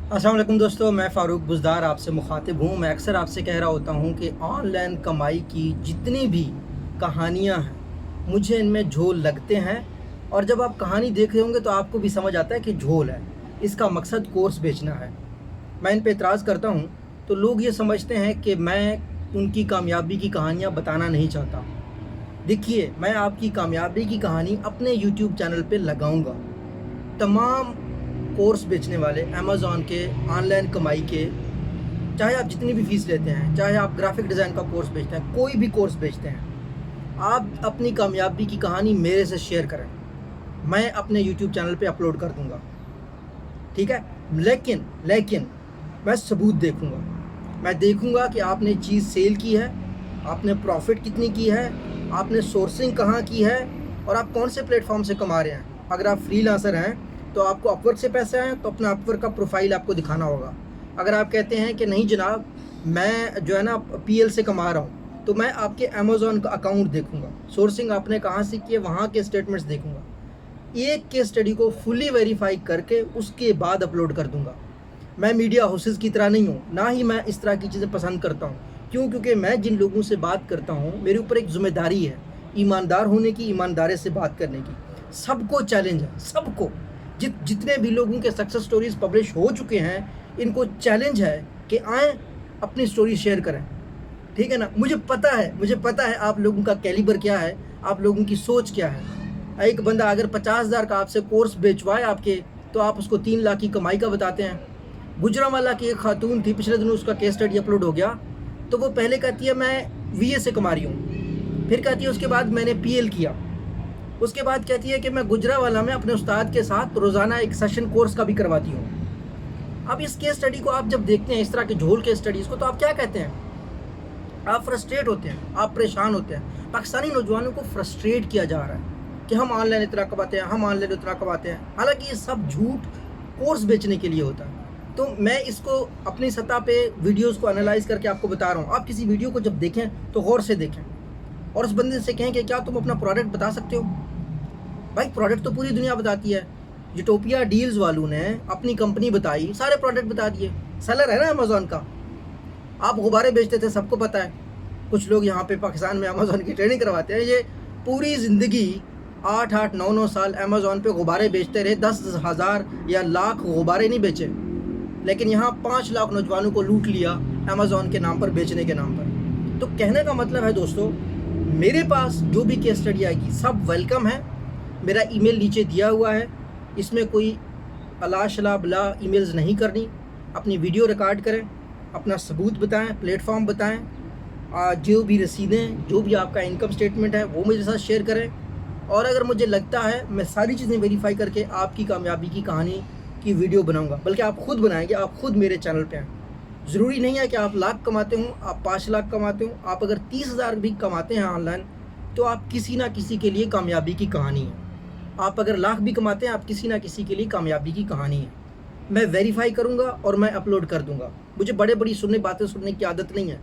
अस्सलाम वालेकुम दोस्तों, मैं फ़ारूक बुज़दार आपसे मुखातिब हूँ। मैं अक्सर आपसे कह रहा होता हूँ कि ऑनलाइन कमाई की जितनी भी कहानियाँ हैं, मुझे इनमें झोल लगते हैं। और जब आप कहानी देख रहे होंगे तो आपको भी समझ आता है कि झोल है, इसका मकसद कोर्स बेचना है। मैं इन पे एतराज़ करता हूँ तो लोग ये समझते हैं कि मैं उनकी कामयाबी की कहानियाँ बताना नहीं चाहता। देखिए, मैं आपकी कामयाबी की कहानी अपने यूट्यूब चैनल पे लगाऊंगा। तमाम कोर्स बेचने वाले अमेज़ॉन के, ऑनलाइन कमाई के, चाहे आप जितनी भी फ़ीस लेते हैं, चाहे आप ग्राफ़िक डिज़ाइन का कोर्स बेचते हैं, कोई भी कोर्स बेचते हैं, आप अपनी कामयाबी की कहानी मेरे से शेयर करें। मैं अपने यूट्यूब चैनल पे अपलोड कर दूँगा, ठीक है? लेकिन मैं सबूत देखूँगा। मैं देखूँगा कि आपने चीज़ सेल की है, आपने प्रॉफ़िट कितनी की है, आपने सोर्सिंग कहाँ की है और आप कौन से प्लेटफ़ॉर्म से कमा रहे हैं। अगर आप फ्रीलांसर हैं तो आपको अपवर्क से पैसे आएँ तो अपना अपवर्क का प्रोफ़ाइल आपको दिखाना होगा। अगर आप कहते हैं कि नहीं जनाब, मैं जो है ना पीएल से कमा रहा हूँ, तो मैं आपके अमेज़न का अकाउंट देखूँगा, सोर्सिंग आपने कहाँ से की है वहाँ के स्टेटमेंट्स देखूँगा। एक केस स्टडी को फुली वेरीफाई करके उसके बाद अपलोड कर दूँगा। मैं मीडिया हाउसेस की तरह नहीं हूँ, ना ही मैं इस तरह की चीज़ें पसंद करता हूँ। क्यों? क्योंकि मैं जिन लोगों से बात करता हूँ, मेरे ऊपर एक ज़िम्मेदारी है, ईमानदार होने की, ईमानदारी से बात करने की। सबको चैलेंज है, सबको। जितने भी लोगों के सक्सेस स्टोरीज़ पब्लिश हो चुके हैं, इनको चैलेंज है कि आएँ, अपनी स्टोरी शेयर करें। ठीक है ना? मुझे पता है आप लोगों का कैलिबर क्या है, आप लोगों की सोच क्या है। एक बंदा अगर 50,000 का आपसे कोर्स बेचवाए आपके, तो आप उसको 3 लाख की कमाई का बताते हैं। गुजरांवाला की एक खातून थी, पिछले दिनों उसका केस स्टडी अपलोड हो गया, तो वो पहले कहती है मैं वीए से कमा रही हूँ, फिर कहती है उसके बाद मैंने पीएल किया, उसके बाद कहती है कि मैं गुजरांवाला में अपने उस्ताद के साथ रोज़ाना एक सेशन कोर्स का भी करवाती हूँ। अब इस केस स्टडी को आप जब देखते हैं, इस तरह के झोल केस स्टडीज़ को, तो आप क्या कहते हैं? आप फ्रस्ट्रेट होते हैं, आप परेशान होते हैं। पाकिस्तानी नौजवानों को फ्रस्ट्रेट किया जा रहा है कि हम ऑनलाइन इतना कमाते हैं, हम ऑनलाइन उतना कमाते हैं। हालांकि ये सब झूठ कोर्स बेचने के लिए होता है। तो मैं इसको अपनी सतह पे वीडियोस को एनालाइज करके आपको बता रहा हूँ। आप किसी वीडियो को जब देखें तो गौर से देखें और उस बंदे से कहें कि क्या तुम अपना प्रोडक्ट बता सकते हो? भाई, प्रोडक्ट तो पूरी दुनिया बताती है। यूटोपिया डील्स वालों ने अपनी कंपनी बताई, सारे प्रोडक्ट बता दिए। सेलर है ना अमेज़न का। आप गुब्बारे बेचते थे, सबको पता है। कुछ लोग यहाँ पे पाकिस्तान में अमेज़न की ट्रेनिंग करवाते हैं। ये पूरी ज़िंदगी 8-8, 9-9 साल अमेज़न पे गुब्बारे बेचते रहे। 10,000 या लाख गुब्बारे नहीं बेचे, लेकिन यहाँ 5 लाख नौजवानों को लूट लिया अमेज़न के नाम पर, बेचने के नाम पर। तो कहने का मतलब है दोस्तों, मेरे पास जो भी केस स्टडी आएगी सब वेलकम है। मेरा ईमेल नीचे दिया हुआ है, इसमें कोई अला शला बला ईमेल्स नहीं करनी। अपनी वीडियो रिकॉर्ड करें, अपना सबूत बताएं, प्लेटफॉर्म बताएं, जो भी रसीदें, जो भी आपका इनकम स्टेटमेंट है वो मेरे साथ शेयर करें। और अगर मुझे लगता है, मैं सारी चीज़ें वेरीफाई करके आपकी कामयाबी की कहानी की वीडियो बनाऊंगा, बल्कि आप खुद बनाएंगे। आप खुद मेरे चैनल पे हैं। ज़रूरी नहीं है कि आप लाख कमाते हों, आप 5 लाख कमाते हों। आप अगर 30,000 भी कमाते हैं ऑनलाइन, तो आप किसी ना किसी के लिए कामयाबी की कहानी है। आप अगर लाख भी कमाते हैं, आप किसी ना किसी के लिए कामयाबी की कहानी है। मैं वेरीफाई करूंगा और मैं अपलोड कर दूंगा। मुझे बड़े बड़ी बातें सुनने की आदत नहीं है।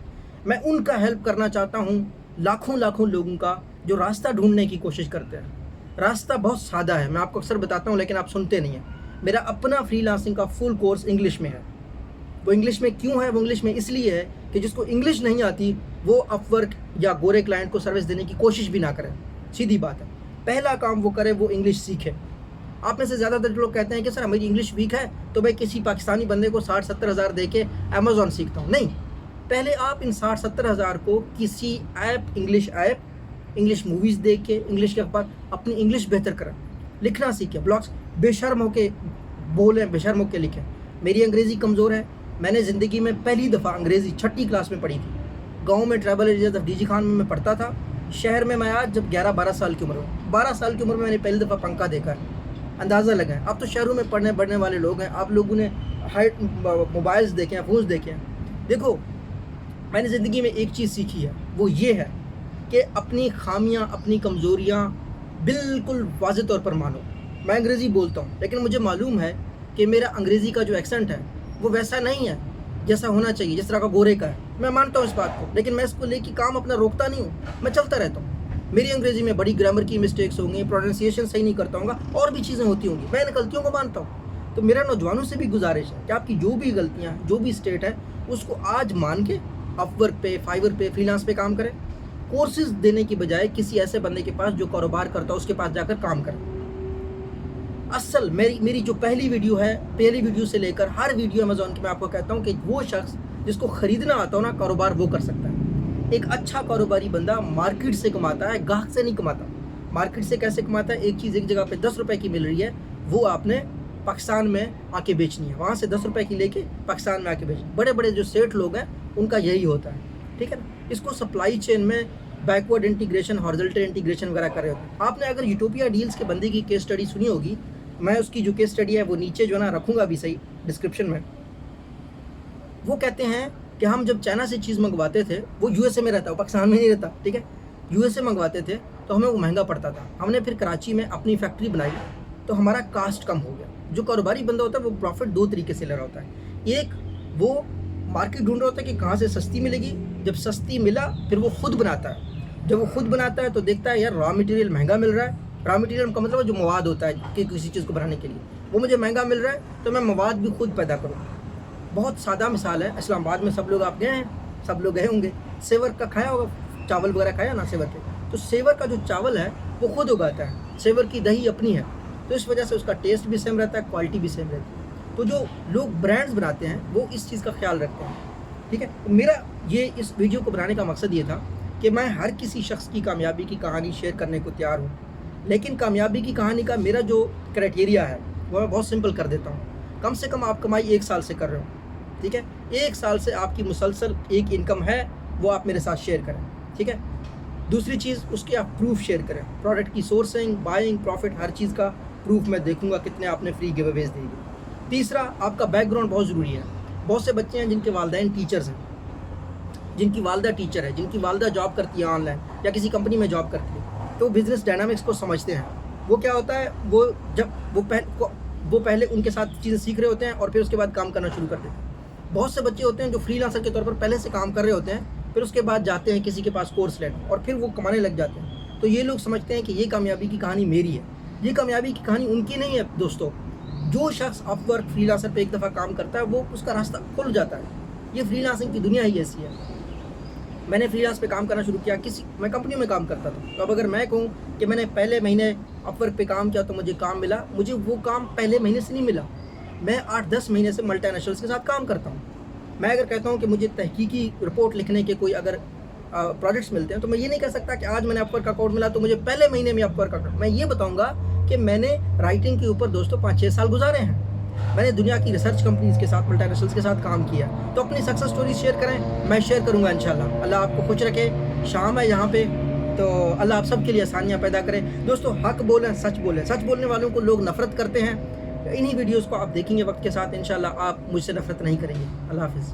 मैं उनका हेल्प करना चाहता हूं, लाखों लाखों लोगों का जो रास्ता ढूंढने की कोशिश करते हैं। रास्ता बहुत सादा है, मैं आपको अक्सर बताता हूं, लेकिन आप सुनते नहीं हैं। मेरा अपना फ्रीलांसिंग का फुल कोर्स इंग्लिश में है। वो इंग्लिश में क्यों है? वो इंग्लिश में इसलिए है कि जिसको इंग्लिश नहीं आती वो अपवर्क या गोरे क्लाइंट को सर्विस देने की कोशिश भी ना करें। सीधी बात है, पहला काम वो करे वो इंग्लिश सीखे। आप में से ज़्यादातर लोग कहते हैं कि सर मेरी इंग्लिश वीक है, तो मैं किसी पाकिस्तानी बंदे को 60-70 हज़ार दे के अमेज़न सीखता हूँ। नहीं, पहले आप इन 60-70 हज़ार को किसी ऐप, इंग्लिश मूवीज़ देख के, इंग्लिश के अखबार, अपनी इंग्लिश बेहतर करें। लिखना सीखें, ब्लॉग्स बेशर्म होके बोलें, बेशर्म होके लिखें। मेरी अंग्रेज़ी कमज़ोर है। मैंने ज़िंदगी में पहली दफ़ा अंग्रेज़ी 6ठी क्लास में पढ़ी थी। गाँव में tribal areas of DG Khan में मैं पढ़ता था। शहर में मैं आज जब 11-12 साल की उम्र हूँ, 12 साल की उम्र में मैंने पहली दफ़ा पंखा देखा है। अंदाज़ा लगाएं। अब तो शहरों में पढ़ने बढ़ने वाले लोग हैं, आप लोगों ने हाइट मोबाइल्स देखे हैं, फ़ोन्स देखे हैं। देखो, मैंने ज़िंदगी में एक चीज़ सीखी है, वो ये है कि अपनी खामियां, अपनी कमज़ोरियां बिल्कुल वाज़ेह तौर पर मानो। मैं अंग्रेज़ी बोलता हूँ, लेकिन मुझे मालूम है कि मेरा अंग्रेज़ी का जो एक्सेंट है वो वैसा नहीं है जैसा होना चाहिए, जिस तरह का गोरे का है। मैं मानता हूँ इस बात को, लेकिन मैं इसको लेके काम अपना रोकता नहीं हूँ, मैं चलता रहता हूँ। मेरी अंग्रेज़ी में बड़ी ग्रामर की मिस्टेक्स होंगी, प्रोनाउंसिएशन सही नहीं करता हूँ, और भी चीज़ें होती होंगी, मैं इन गलतियों को मानता हूँ। تو میرا نوجوانوں سے بھی گزارش ہے کہ آپ کی جو بھی غلطیاں جو بھی اسٹیٹ ہے اس کو آج مان کے اپ ورک پہ فائیور پہ فری لانس پہ کام کریں. کورسز دینے کی بجائے کسی ایسے بندے کے پاس جو کاروبار کرتا ہے اس کے پاس جا کر کام کریں. اصل میری جو پہلی ویڈیو ہے، پہلی ویڈیو سے لے کر ہر ویڈیو امیزون کی میں آپ کو کہتا ہوں کہ وہ شخص جس کو خریدنا آتا ہو نا کاروبار وہ کر سکتا ہے. ایک اچھا کاروباری بندہ مارکیٹ سے کماتا ہے، گاہک سے نہیں کماتا. مارکیٹ سے کیسے کماتا ہے؟ ایک چیز ایک جگہ پہ 10 روپے کی مل رہی ہے، وہ آپ نے پاکستان میں آ کے بیچنی ہے، وہاں سے 10 روپے کی لے کے پاکستان میں آ کے بیچنی. بڑے بڑے جو سیٹ لوگ ہیں ان کا یہی ہوتا ہے. ٹھیک ہے نا. اس کو سپلائی چین میں بیکورڈ انٹیگریشن، ہارزنٹل انٹیگریشن وغیرہ کر رہے ہوتے ہیں. آپ نے اگر یوٹوپیا ڈیلز کے بندے کی کیس اسٹڈی سنی ہوگی، میں اس کی جو کیس اسٹڈی ہے وہ نیچے جو ہے نا رکھوں گا بھی صحیح ڈسکرپشن میں. وہ کہتے ہیں کہ ہم جب چائنا سے چیز منگواتے تھے، وہ یو ایس اے میں رہتا ہے، پاکستان میں نہیں رہتا. ٹھیک ہے. یو ایس اے منگواتے تھے تو ہمیں وہ مہنگا پڑتا تھا. ہم نے پھر کراچی میں اپنی فیکٹری بنائی تو ہمارا کاسٹ کم ہو گیا. جو کاروباری بندہ ہوتا ہے وہ پروفٹ دو طریقے سے لے رہا ہوتا ہے. ایک وہ مارکیٹ ڈھونڈ رہا ہوتا ہے کہ کہاں سے سستی ملے گی. جب سستی ملا پھر وہ خود بناتا ہے. جب وہ خود بناتا ہے تو دیکھتا ہے یار را مٹیریل مہنگا مل رہا ہے. را مٹیریل کا مطلب جو مواد ہوتا ہے کہ کسی چیز کو بنانے کے لیے وہ مجھے مہنگا مل رہا ہے تو میں مواد بھی خود پیدا کروں. بہت سادہ مثال ہے. اسلام آباد میں سب لوگ آپ گئے ہیں، سب لوگ گئے ہوں گے. سیور کا کھایا ہوگا، چاول وغیرہ کھایا نا سیور کے. تو سیور کا جو چاول ہے وہ خود اگاتا ہے. سیور کی دہی اپنی ہے تو اس وجہ سے اس کا ٹیسٹ بھی سیم رہتا ہے، کوالٹی بھی سیم رہتی ہے. تو جو لوگ برانڈز بناتے ہیں وہ اس چیز کا خیال رکھتے ہیں. ٹھیک ہے. میرا یہ اس ویڈیو کو بنانے کا مقصد یہ تھا کہ میں ہر کسی شخص کی کامیابی کی کہانی شیئر کرنے کو تیار ہوں، لیکن کامیابی کی کہانی کا میرا جو کرائٹیریا ہے وہ میں بہت سمپل کر دیتا ہوں. کم سے کم آپ کمائی 1 سال سے کر رہے ہو. ٹھیک ہے. 1 سال سے آپ کی مسلسل ایک انکم ہے، وہ آپ میرے ساتھ شیئر کریں. ٹھیک ہے. دوسری چیز اس کے آپ پروف شیئر کریں. پروڈکٹ کی سورسنگ، بائنگ، پروفٹ، ہر چیز کا پروف میں دیکھوں گا کتنے آپ نے فری گیو اویز دی گی. تیسرا آپ کا بیک گراؤنڈ بہت ضروری ہے. بہت سے بچے ہیں جن کے والدین ٹیچرز ہیں، جن کی والدہ ٹیچر ہے، جن کی والدہ جاب کرتی ہے آن لائن یا کسی کمپنی میں جاب کرتی ہے، تو بزنس ڈائنامکس کو سمجھتے ہیں. وہ کیا ہوتا ہے، وہ جب وہ پہلے ان کے ساتھ چیزیں سیکھ رہے ہوتے ہیں اور پھر اس کے بعد کام کرنا شروع کر دیتے ہیں. بہت سے بچے ہوتے ہیں جو فری لانسر کے طور پر پہلے سے کام کر رہے ہوتے ہیں، پھر اس کے بعد جاتے ہیں کسی کے پاس کورس لینے اور پھر وہ کمانے لگ جاتے ہیں. تو یہ لوگ سمجھتے ہیں کہ یہ کامیابی کی کہانی میری ہے. یہ کامیابی کی کہانی ان کی نہیں ہے دوستو. جو شخص اپ ورک فری لانسر پہ ایک دفعہ کام کرتا ہے وہ اس کا راستہ کھل جاتا ہے. یہ فری لانسنگ کی دنیا ہی ایسی ہے. میں نے فری لانس پہ کام کرنا شروع کیا، میں کمپنی میں کام کرتا تھا. تو اب اگر میں کہوں کہ میں نے پہلے مہینے اپ ورک پہ کام کیا تو مجھے کام ملا، مجھے وہ کام پہلے مہینے سے نہیں ملا. میں 8-10 مہینے سے ملٹی نیشنلز کے ساتھ کام کرتا ہوں. میں اگر کہتا ہوں کہ مجھے تحقیقی رپورٹ لکھنے کے کوئی اگر پروجیکٹس ملتے ہیں تو میں یہ نہیں کہہ سکتا کہ آج میں نے اپ ورک کا اکاؤنٹ ملا تو مجھے پہلے مہینے میں اپ ورک کا اکاؤنٹ. میں یہ بتاؤں گا کہ میں نے رائٹنگ کے اوپر دوستوں 5-6 سال گزارے ہیں. میں نے دنیا کی ریسرچ کمپنیز کے ساتھ، ملٹی نیشنلز کے ساتھ کام کیا. تو اپنی سکسیس سٹوریز شیئر کریں، میں شیئر کروں گا انشاءاللہ. اللہ آپ کو خوش رکھے. شام ہے یہاں پہ تو اللہ آپ سب کے لیے آسانیاں پیدا کرے. دوستو حق بولیں، سچ بولیں. سچ بولنے والوں کو لوگ نفرت کرتے ہیں. انہی ویڈیوز کو آپ دیکھیں گے وقت کے ساتھ انشاءاللہ آپ مجھ سے نفرت نہیں کریں گے. اللہ حافظ.